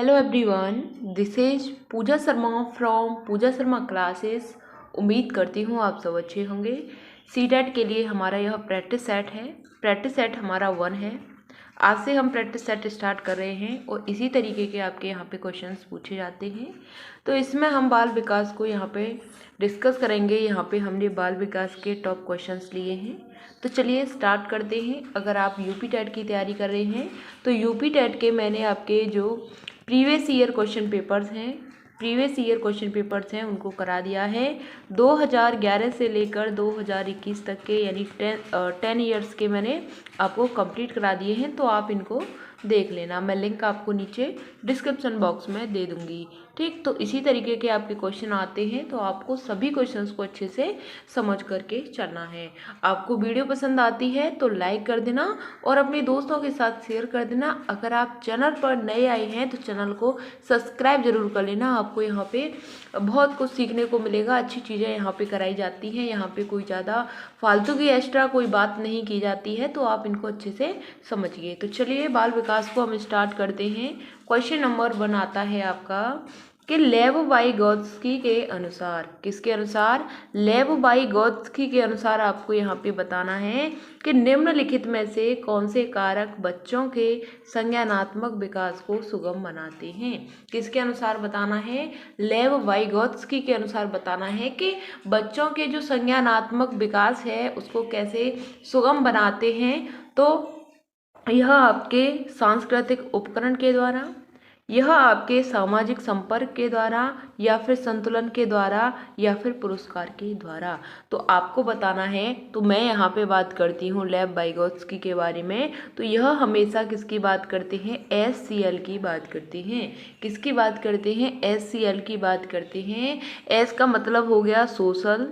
Hello everyone, this is Pooja Sharma from Pooja Sharma classes. उम्मीद करती हूँ आप सब अच्छे होंगे। सीटेट के लिए हमारा यह प्रैक्टिस सेट है। प्रैक्टिस सेट हमारा 1 है। आज से हम प्रैक्टिस सेट स्टार्ट कर रहे हैं और इसी तरीके के आपके यहाँ पे क्वेश्चंस पूछे जाते हैं। तो इसमें हम बाल विकास को यहाँ पे डिस्कस करेंगे। यहाँ पे हमने बाल विकास के टॉप क्वेश्चंस लिए हैं। तो चलिए स्टार्ट करते हैं। अगर आप यूपी टेट की तैयारी कर रहे हैं तो यूपी टेट के मैंने आपके जो प्रीवियस ईयर क्वेश्चन पेपर्स हैं उनको करा दिया है। 2011 से लेकर 2021 तक के यानी 10 ईयर्स के मैंने आपको कंप्लीट करा दिए हैं। तो आप इनको देख लेना। मैं लिंक आपको नीचे डिस्क्रिप्शन बॉक्स में दे दूंगी। ठीक, तो इसी तरीके के आपके क्वेश्चन आते हैं तो आपको सभी क्वेश्चंस को अच्छे से समझ करके चलना है। आपको वीडियो पसंद आती है तो लाइक कर देना और अपने दोस्तों के साथ शेयर कर देना। अगर आप चैनल पर नए आए हैं तो चैनल को सब्सक्राइब जरूर कर लेना। आपको यहाँ पे बहुत कुछ सीखने को मिलेगा। अच्छी चीज़ें यहाँ पे कराई जाती हैं। यहाँ पे कोई ज़्यादा फालतू की एक्स्ट्रा कोई बात नहीं की जाती है, तो आप इनको अच्छे से समझिए। तो चलिए बाल विकास को हम स्टार्ट करते हैं। क्वेश्चन नंबर 1 आता है आपका कि लेव वाइगोत्स्की के अनुसार, किसके अनुसार? लेव वाइगोत्स्की के अनुसार आपको यहाँ पे बताना है कि निम्नलिखित में से कौन से कारक बच्चों के संज्ञानात्मक विकास को सुगम बनाते हैं। किसके अनुसार बताना है? लेव वाइगोत्स्की के अनुसार बताना है कि बच्चों के जो संज्ञानात्मक विकास है उसको कैसे सुगम बनाते हैं। तो यह आपके सांस्कृतिक उपकरण के द्वारा, यह आपके सामाजिक संपर्क के द्वारा, या फिर संतुलन के द्वारा, या फिर पुरस्कार के द्वारा। तो आपको बताना है। तो मैं यहाँ पे बात करती हूँ लेव वाइगोत्स्की के बारे में। तो यह हमेशा किसकी बात करते हैं? SCL की बात करते हैं। किसकी बात करते हैं? SCL की बात करते हैं। S का मतलब हो गया सोशल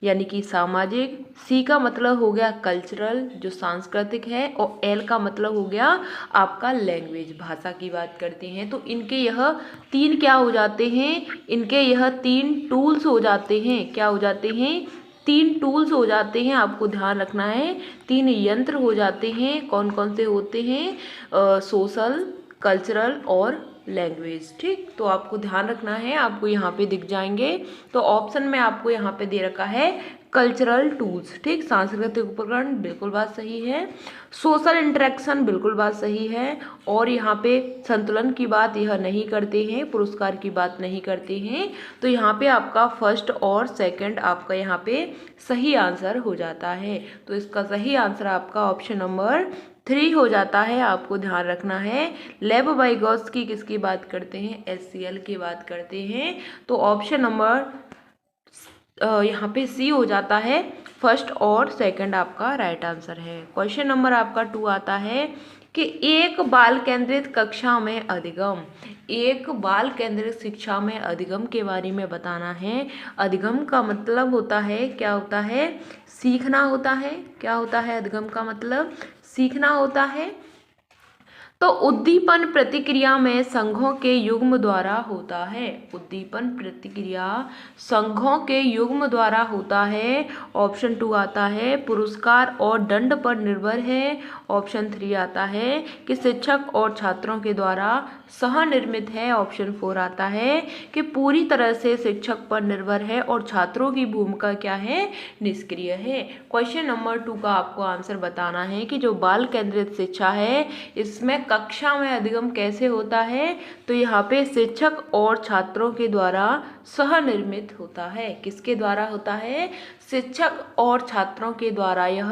यानी कि सामाजिक, C का मतलब हो गया कल्चरल जो सांस्कृतिक है, और L का मतलब हो गया आपका लैंग्वेज भाषा की बात करते हैं। तो इनके यह 3 क्या हो जाते हैं? इनके यह 3 टूल्स हो जाते हैं। क्या हो जाते हैं? 3 टूल्स हो जाते हैं। आपको ध्यान रखना है 3 यंत्र हो जाते हैं। कौन कौन से होते हैं? सोशल, कल्चरल और लैंग्वेज। ठीक, तो आपको ध्यान रखना है। आपको यहाँ पे दिख जाएंगे। तो ऑप्शन में आपको यहाँ पे दे रखा है कल्चरल टूल्स। ठीक, सांस्कृतिक उपकरण बिल्कुल बात सही है। सोशल इंटरेक्शन बिल्कुल बात सही है। और यहाँ पे संतुलन की बात यह नहीं करते हैं, पुरस्कार की बात नहीं करते हैं। तो यहाँ पे आपका फर्स्ट और सेकंड आपका यहाँ पे सही आंसर हो जाता है। तो इसका सही आंसर आपका ऑप्शन नंबर 3 हो जाता है। आपको ध्यान रखना है। लेव वाइगोत्स्की किसकी बात करते हैं? SCL की बात करते हैं। तो ऑप्शन नंबर यहाँ पे C हो जाता है। फर्स्ट और सेकंड आपका राइट आंसर है। क्वेश्चन नंबर आपका 2 आता है कि एक बाल केंद्रित कक्षा में अधिगम, एक बाल केंद्रित शिक्षा में अधिगम के बारे में बताना है। अधिगम का मतलब होता है, क्या होता है? सीखना होता है। क्या होता है? अधिगम का मतलब सीखना होता है। तो उद्दीपन प्रतिक्रिया में संघों के युग्म द्वारा होता है। उद्दीपन प्रतिक्रिया संघों के युग्म द्वारा होता है। ऑप्शन 2 आता है पुरस्कार और दंड पर निर्भर है। ऑप्शन 3 आता है कि शिक्षक और छात्रों के द्वारा सहनिर्मित है। ऑप्शन 4 आता है कि पूरी तरह से शिक्षक पर निर्भर है और छात्रों की भूमिका क्या है? निष्क्रिय है। क्वेश्चन नंबर 2 का आपको आंसर बताना है कि जो बाल केंद्रित शिक्षा है इसमें कक्षा में अधिगम कैसे होता है? तो यहाँ पे शिक्षक और छात्रों के द्वारा सहनिर्मित होता है। किसके द्वारा होता है? शिक्षक और छात्रों के द्वारा यह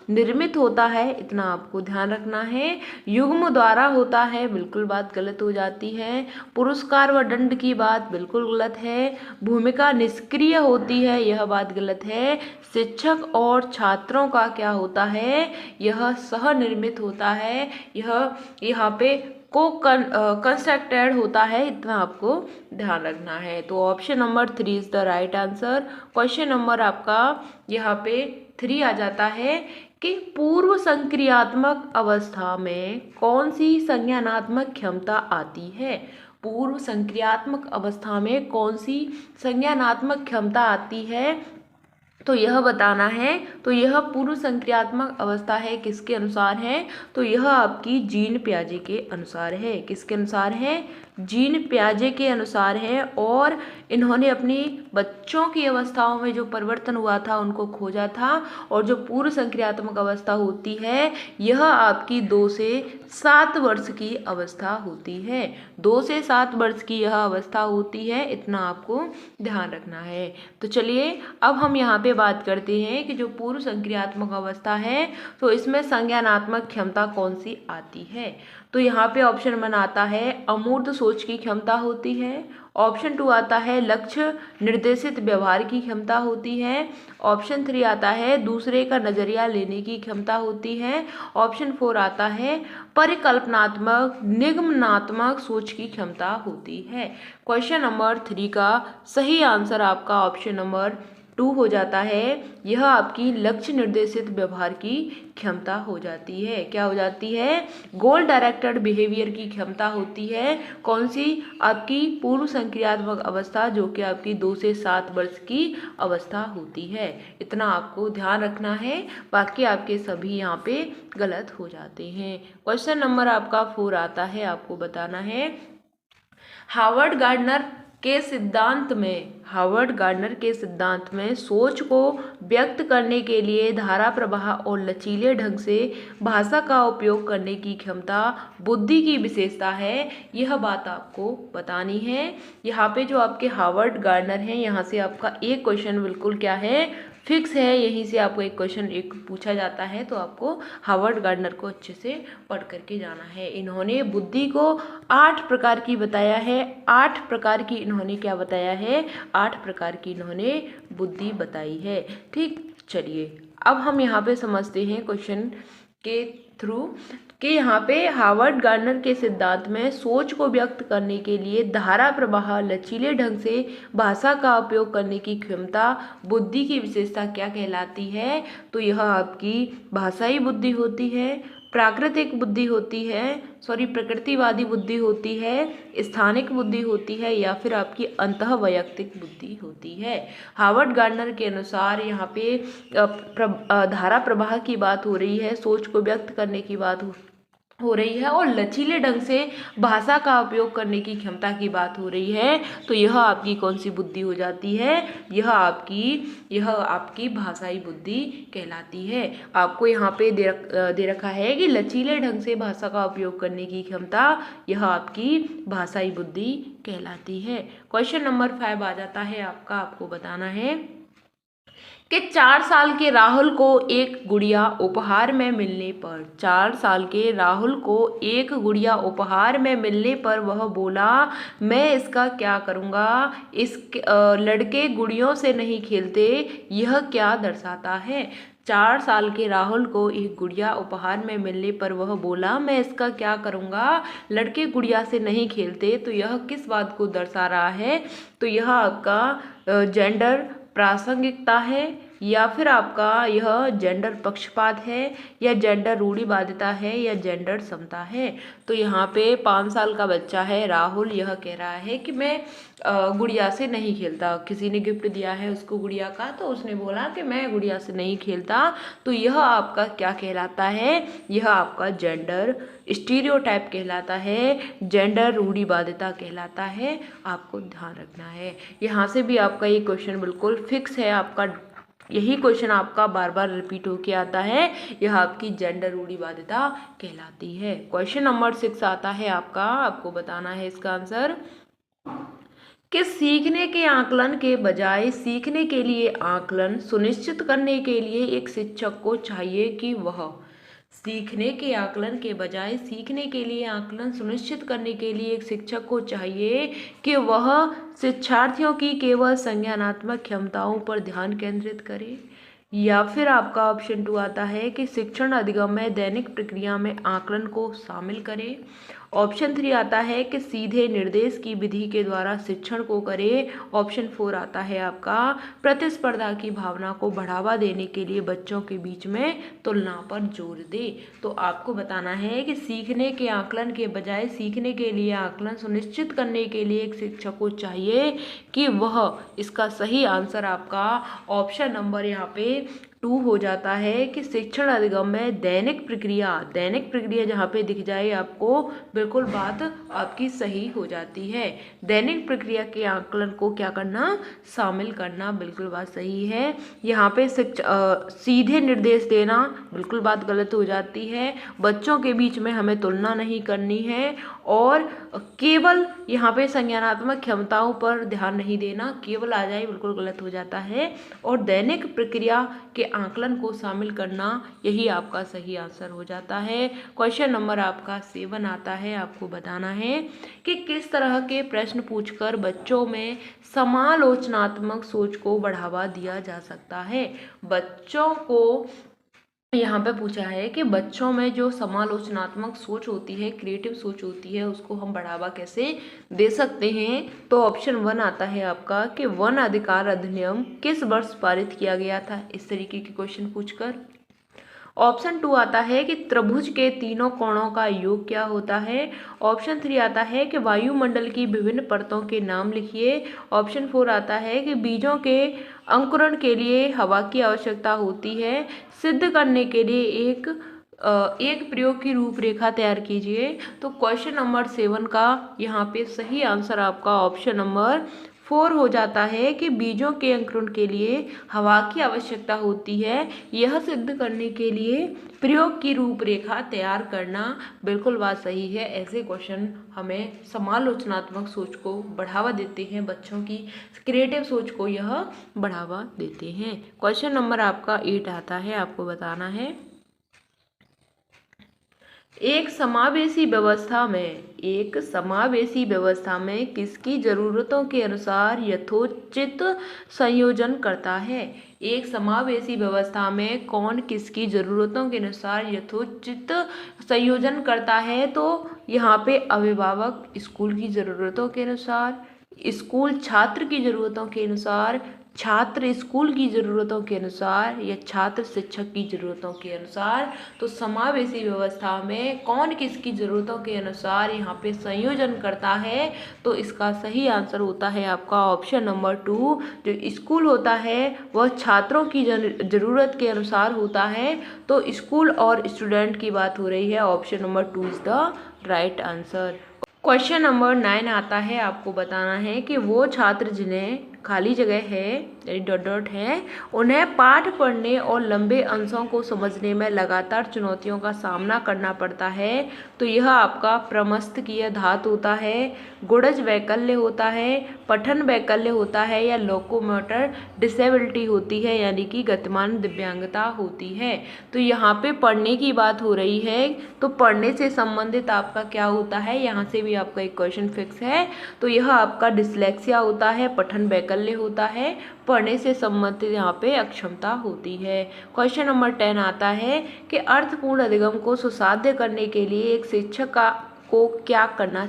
निर्मित होता है। इतना आपको ध्यान रखना है। युग्म द्वारा होता है, बिल्कुल बात गलत हो जाती है। पुरस्कार व दंड की बात बिल्कुल गलत है। भूमिका निष्क्रिय होती है, यह बात गलत है। शिक्षक और छात्रों का क्या होता है? यह सहनिर्मित होता है। यह यहाँ पे को कंस्ट्रक्टेड होता है। इतना आपको ध्यान रखना है। तो option number 3 is the right answer. Question number आपका यहाँ पे 3 आ जाता है कि पूर्व संक्रियात्मक अवस्था में कौन सी संज्ञानात्मक क्षमता आती है? पूर्व संक्रियात्मक अवस्था में कौन सी संज्ञानात्मक क्षमता आती है? तो यह बताना है। तो यह पूर्व संक्रियात्मक अवस्था है, किसके अनुसार है? तो यह आपकी जीन पियाजे के अनुसार है। किसके अनुसार है? जीन पियाजे के अनुसार है और इन्होंने अपनी बच्चों की अवस्थाओं में जो परिवर्तन हुआ था उनको खोजा था। और जो पूर्व संक्रियात्मक अवस्था होती है यह आपकी 2 से 7 वर्ष की अवस्था होती है। 2 से 7 वर्ष की यह अवस्था होती है, इतना आपको ध्यान रखना है। तो चलिए अब हम यहाँ पे बात करते हैं कि जो पूर्व संक्रियात्मक अवस्था है तो इसमें संज्ञानात्मक क्षमता कौन सी आती है। तो यहाँ पे ऑप्शन 1 आता है अमूर्त सोच की क्षमता होती है। ऑप्शन 2 आता है लक्ष्य निर्देशित व्यवहार की क्षमता होती है। ऑप्शन 3 आता है दूसरे का नजरिया लेने की क्षमता होती है। ऑप्शन 4 आता है परिकल्पनात्मक निगमनात्मक सोच की क्षमता होती है। क्वेश्चन नंबर 3 का सही आंसर आपका ऑप्शन नंबर 2 हो जाता है। यह आपकी लक्ष्य निर्देशित व्यवहार की क्षमता हो जाती है। क्या हो जाती है? गोल डायरेक्टेड बिहेवियर की क्षमता होती है। कौन सी? आपकी पूर्व संक्रियात्मक अवस्था, जो कि आपकी 2 से 7 वर्ष की अवस्था होती है। इतना आपको ध्यान रखना है, बाकी आपके सभी यहाँ पे गलत हो जाते हैं। क्वेश्चन नंबर आपका 4 आता है, आपको बताना है हार्वर्ड गार्डनर के सिद्धांत में सोच को व्यक्त करने के लिए धारा प्रवाह और लचीले ढंग से भाषा का उपयोग करने की क्षमता बुद्धि की विशेषता है। यह बात आपको बतानी है। यहाँ पे जो आपके हार्वर्ड गार्डनर हैं, यहाँ से आपका एक क्वेश्चन बिल्कुल क्या है, फिक्स है। यहीं से आपको एक क्वेश्चन एक पूछा जाता है, तो आपको हार्वर्ड गार्डनर को अच्छे से पढ़ करके जाना है। इन्होंने बुद्धि को 8 प्रकार की बताया है। 8 प्रकार की इन्होंने क्या बताया है? 8 प्रकार की इन्होंने बुद्धि बताई है। ठीक, चलिए अब हम यहाँ पे समझते हैं क्वेश्चन के थ्रू कि यहाँ पे हार्वर्ड गार्डनर के सिद्धांत में सोच को व्यक्त करने के लिए धारा प्रवाह, लचीले ढंग से भाषा का उपयोग करने की क्षमता बुद्धि की विशेषता क्या कहलाती है। तो यह आपकी भाषाई बुद्धि होती है, प्राकृतिक बुद्धि होती है, प्रकृतिवादी बुद्धि होती है, स्थानिक बुद्धि होती है, या फिर आपकी अंतः वैयक्तिक बुद्धि होती है। हार्वर्ड गार्डनर के अनुसार यहाँ पे धारा प्रवाह की बात हो रही है, सोच को व्यक्त करने की बात हो रही है, और लचीले ढंग से भाषा का उपयोग करने की क्षमता की बात हो रही है। तो यह आपकी कौन सी बुद्धि हो जाती है? यह आपकी भाषाई बुद्धि कहलाती है। आपको यहाँ पे दे रखा है कि लचीले ढंग से भाषा का उपयोग करने की क्षमता, यह आपकी भाषाई बुद्धि कहलाती है। क्वेश्चन नंबर 5 आ जाता है आपका, आपको बताना है कि 4 साल के राहुल को एक गुड़िया उपहार में मिलने पर 4 साल के राहुल को एक गुड़िया उपहार में मिलने पर वह बोला, मैं इसका क्या करूँगा? इस लड़के गुड़ियों से नहीं खेलते। यह क्या दर्शाता है? 4 साल के राहुल को एक गुड़िया उपहार में मिलने पर वह बोला, मैं इसका क्या करूँगा? लड़के गुड़िया से नहीं खेलते। तो यह किस बात को दर्शा रहा है? तो यह आपका जेंडर प्रासंगिकता है, या फिर आपका यह जेंडर पक्षपात है, या जेंडर रूढ़िवादिता है, या जेंडर समता है। तो यहाँ पे 5 साल का बच्चा है राहुल, यह कह रहा है कि मैं गुड़िया से नहीं खेलता। किसी ने गिफ्ट दिया है उसको गुड़िया का, तो उसने बोला कि मैं गुड़िया से नहीं खेलता। तो यह आपका क्या कहलाता है? यह आपका जेंडर स्टीरियोटाइप कहलाता है, जेंडर रूढ़िवादिता कहलाता है। आपको ध्यान रखना है। यहाँ से भी आपका ये क्वेश्चन बिल्कुल फिक्स है। आपका यही क्वेश्चन आपका बार बार रिपीट होके आता है। यह आपकी जेंडर रूढ़िवादिता कहलाती है। क्वेश्चन नंबर 6 आता है आपका, आपको बताना है इसका आंसर कि सीखने के आकलन के बजाय सीखने के लिए आकलन सुनिश्चित करने के लिए एक शिक्षक को चाहिए कि वह सीखने के आकलन के बजाय सीखने के लिए आकलन सुनिश्चित करने के लिए एक शिक्षक को चाहिए कि वह शिक्षार्थियों की केवल संज्ञानात्मक क्षमताओं पर ध्यान केंद्रित करे, या फिर आपका ऑप्शन 2 आता है कि शिक्षण अधिगम में दैनिक प्रक्रिया में आकलन को शामिल करे। ऑप्शन 3 आता है कि सीधे निर्देश की विधि के द्वारा शिक्षण को करे। ऑप्शन 4 आता है आपका प्रतिस्पर्धा की भावना को बढ़ावा देने के लिए बच्चों के बीच में तुलना पर जोर दे। तो आपको बताना है कि सीखने के आकलन के बजाय सीखने के लिए आकलन सुनिश्चित करने के लिए एक शिक्षक को चाहिए कि वह, इसका सही आंसर आपका ऑप्शन नंबर यहाँ पे 2 हो जाता है कि शिक्षण अधिगम में दैनिक प्रक्रिया जहाँ पे दिख जाए आपको, बिल्कुल बात आपकी सही हो जाती है। दैनिक प्रक्रिया के आकलन को क्या करना, शामिल करना, बिल्कुल बात सही है। यहाँ पे सीधे निर्देश देना, बिल्कुल बात गलत हो जाती है। बच्चों के बीच में हमें तुलना नहीं करनी है, और केवल यहाँ पे संज्ञानात्मक क्षमताओं पर ध्यान नहीं देना, केवल आ जाए बिल्कुल गलत हो जाता है। और दैनिक प्रक्रिया के आकलन को शामिल करना, यही आपका सही आंसर हो जाता है। क्वेश्चन नंबर आपका 7 आता है। आपको बताना है कि किस तरह के प्रश्न पूछकर बच्चों में समालोचनात्मक सोच को बढ़ावा दिया जा सकता है। बच्चों को यहाँ पे पूछा है कि बच्चों में जो समालोचनात्मक सोच होती है, क्रिएटिव सोच होती है, उसको हम बढ़ावा कैसे दे सकते हैं। तो ऑप्शन 1 आता है आपका कि वन अधिकार अधिनियम किस वर्ष पारित किया गया था, इस तरीके के क्वेश्चन पूछकर। ऑप्शन 2 आता है कि त्रिभुज के तीनों कोणों का योग क्या होता है। ऑप्शन 3 आता है कि वायुमंडल की विभिन्न परतों के नाम लिखिए। ऑप्शन 4 आता है कि बीजों के अंकुरण के लिए हवा की आवश्यकता होती है। सिद्ध करने के लिए एक प्रयोग की रूपरेखा तैयार कीजिए। तो क्वेश्चन नंबर 7 का यहाँ पे सही आंसर आपका ऑप्शन नंबर 4 हो जाता है कि बीजों के अंकुरण के लिए हवा की आवश्यकता होती है। यह सिद्ध करने के लिए प्रयोग की रूपरेखा तैयार करना, बिल्कुल बात सही है। ऐसे क्वेश्चन हमें समालोचनात्मक सोच को बढ़ावा देते हैं, बच्चों की क्रिएटिव सोच को यह बढ़ावा देते हैं। क्वेश्चन नंबर आपका 8 आता है। आपको बताना है एक समावेशी व्यवस्था में किसकी जरूरतों के अनुसार यथोचित संयोजन करता है। एक समावेशी व्यवस्था में कौन किसकी जरूरतों के अनुसार यथोचित संयोजन करता है। तो यहाँ पे अभिभावक स्कूल की ज़रूरतों के अनुसार, स्कूल छात्र की ज़रूरतों के अनुसार, छात्र स्कूल की ज़रूरतों के अनुसार, या छात्र शिक्षक की ज़रूरतों के अनुसार। तो समावेशी व्यवस्था में कौन किसकी ज़रूरतों के अनुसार यहाँ पे संयोजन करता है। तो इसका सही आंसर होता है आपका ऑप्शन नंबर 2। जो स्कूल होता है वह छात्रों की ज़रूरत के अनुसार होता है। तो स्कूल और स्टूडेंट की बात हो रही है। Option number 2 is the right answer. Question number 9 आता है। आपको बताना है कि वो छात्र जिन्हें खाली जगह है यानी डॉट है, उन्हें पाठ पढ़ने और लंबे अंशों को समझने में लगातार चुनौतियों का सामना करना पड़ता है। तो यह आपका प्रमस्तकीय धातु होता है, गुणज वैकल्य होता है, पठन वैकल्य होता है, या लोकोमोटर डिसेबिलिटी होती है, यानी कि गतिमान दिव्यांगता होती है। तो यहाँ पे पढ़ने की बात हो रही है, तो पढ़ने से संबंधित आपका क्या होता है, यहाँ से भी आपका एक क्वेश्चन फिक्स है। तो यह आपका डिसलेक्सिया होता है, पठन वैकल्य होता है, पढ़ने से संबंधित यहाँ पे अक्षमता होती है। क्वेश्चन नंबर 10 आता है कि अर्थपूर्ण अधिगम को सुसाध्य करने के लिए एक शिक्षिका को क्या करना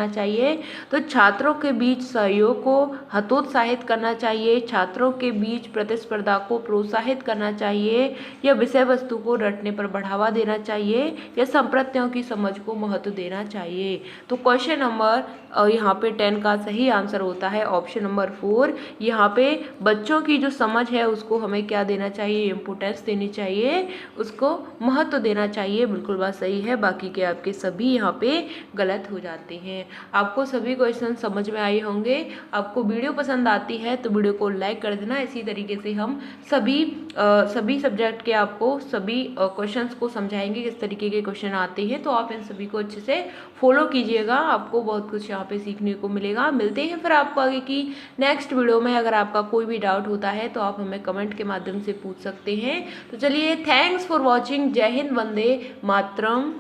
चाहिए। तो छात्रों के बीच सहयोग को हतोत्साहित करना चाहिए, छात्रों के बीच प्रतिस्पर्धा को प्रोत्साहित करना चाहिए, या विषय वस्तु को रटने पर बढ़ावा देना चाहिए, या संप्रत्ययों की समझ को महत्व देना चाहिए। तो क्वेश्चन नंबर यहाँ पे 10 का सही आंसर होता है ऑप्शन नंबर 4। यहाँ पे बच्चों की जो समझ है उसको हमें क्या देना चाहिए, इम्पोर्टेंस देनी चाहिए, उसको महत्व देना चाहिए। बिल्कुल बात सही है। बाकी के आपके सभी यहाँ पे गलत हो जाते हैं। आपको सभी क्वेश्चन समझ में आए होंगे। आपको वीडियो पसंद आती है तो वीडियो को लाइक कर देना। इसी तरीके से हम सभी सब्जेक्ट के आपको सभी क्वेश्चंस को समझाएंगे, किस तरीके के क्वेश्चन आते हैं। तो आप इन सभी को अच्छे से फॉलो कीजिएगा, आपको बहुत कुछ यहाँ पे सीखने को मिलेगा। मिलते हैं फिर आपको आगे की नेक्स्ट वीडियो में। अगर आपका कोई भी डाउट होता है तो आप हमें कमेंट के माध्यम से पूछ सकते हैं। तो चलिए, थैंक्स फॉर वॉचिंग। जय हिंद, वंदे मातरम।